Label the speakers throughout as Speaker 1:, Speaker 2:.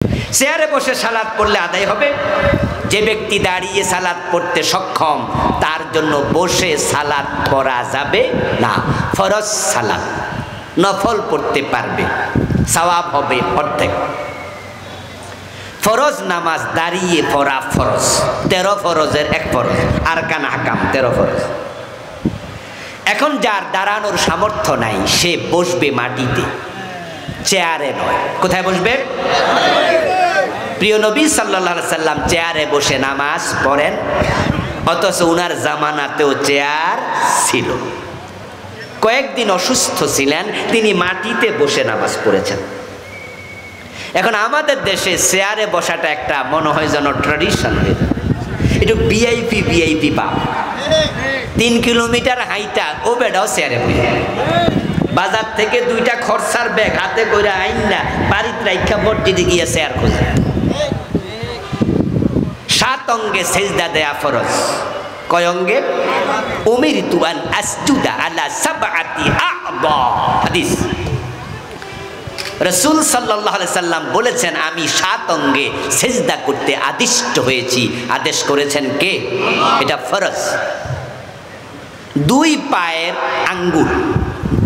Speaker 1: চেয়ারে বসে সালাত পড়লে আদায় হবে। যে ব্যক্তি দাঁড়িয়ে সালাত পড়তে সক্ষম তার জন্য বসে সালাত পড়া যাবে না। ফরজ সালাত, নফল পড়তে পারবে, সওয়াব হবে অর্ধেক। ফরজ নামাজ দাঁড়িয়ে পড়া ফরজ, 13 ফরজের এক ফরজ, আরকান আহকাম 13 ফরজ। এখন যার দাঁড়ানোর সামর্থ্য নাই সে বসবে মাটিতে, চেয়ারে নয়। কোথায় বসবে? প্রিয় নবী সাল্লাল্লাহু আলাইহি সাল্লাম চেয়ারে বসে নামাজ পড়েন, অথচ উনার জামানাতেও চেয়ার ছিল। কয়েকদিন অসুস্থ ছিলেন, তিনি মাটিতে বসে নামাজ পড়েছেন। এখন আমাদের দেশে চেয়ারে বসাটা একটা মনে হয় যেন ট্র্যাডিশন হয়ে যায়, একটু ভিআইপি পা। 3 কিলোমিটার হাইটা ও বেটাও চেয়ারে বসে, বাজার থেকে 2টা খরচার ব্যাগ হাতে করে আইন না বাড়িতে রাইখা মসজিদে গিয়ে চেয়ার খোঁজে। 7 অঙ্গে সেজদা দেয়া ফরজ। কয় অঙ্গে? উমিরতু আন আসজুদা আলা সাবআতি আ'দা। হাদিস। রাসূল সাল্লাল্লাহু আলাইহি সাল্লাম বলেছেন আমি 7 অঙ্গে সেজদা করতে আদিষ্ট হয়েছি। আদেশ করেছেন কে? এটা ফরজ। 2 পায়ের আঙ্গুল,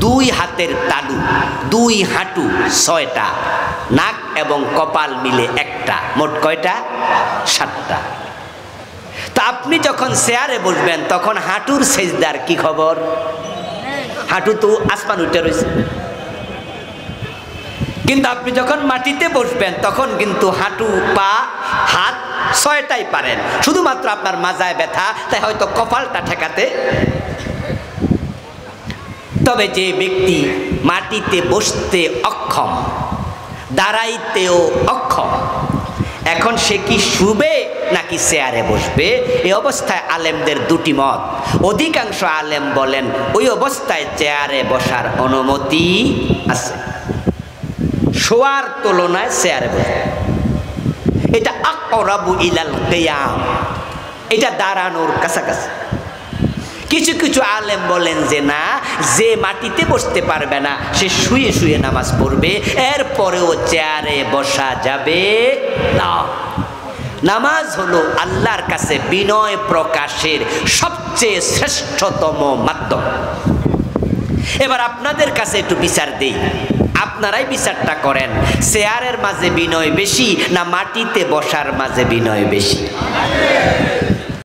Speaker 1: 2 হাতের তালু, 2 হাঁটু 6টা, নাক এবং কপাল মিলে 1টা, মোট কয়টা? 7টা। তা আপনি যখন চেয়ারে বসবেন তখন হাঁটুর সেজদার কি খবর? হাঁটু তো আসমান উঠে রয়েছে। কিন্তু আপনি যখন মাটিতে বসবেন তখন কিন্তু হাঁটু, পা, হাত 6টাই পারেন, শুধুমাত্র আপনার মাজায় ব্যথা, তাই হয়তো কপালটা ঠেকাতে। তবে যে ব্যক্তি মাটিতে বসতে অক্ষম, দাঁড়াইতেও অক্ষম, এখন সে কি শুবে নাকি চেয়ারে বসবে? এই অবস্থায় আলেমদের 2টি মত। অধিকাংশ আলেম বলেন ওই অবস্থায় চেয়ারে বসার অনুমতি আছে, শোয়ার তুলনায় চেয়ারে বসে। এটা আকরাবু ইলাল কিয়াম, এটা দাঁড়ানোর কাছাকাছি। কিছু কিছু আলেম বলেন যে না, যে মাটিতে বসতে পারবে না সে শুয়ে শুয়ে নামাজ পড়বে, এরপরেও চেয়ারে বসা যাবে না। নামাজ হলো আল্লাহর কাছে বিনয় প্রকাশের সবচেয়ে শ্রেষ্ঠতম মাধ্যম। এবার আপনাদের কাছে একটু বিচার দেই, আপনারাই বিচারটা করেন, চেয়ারের মাঝে বিনয় বেশি না মাটিতে বসার মাঝে বিনয় বেশি?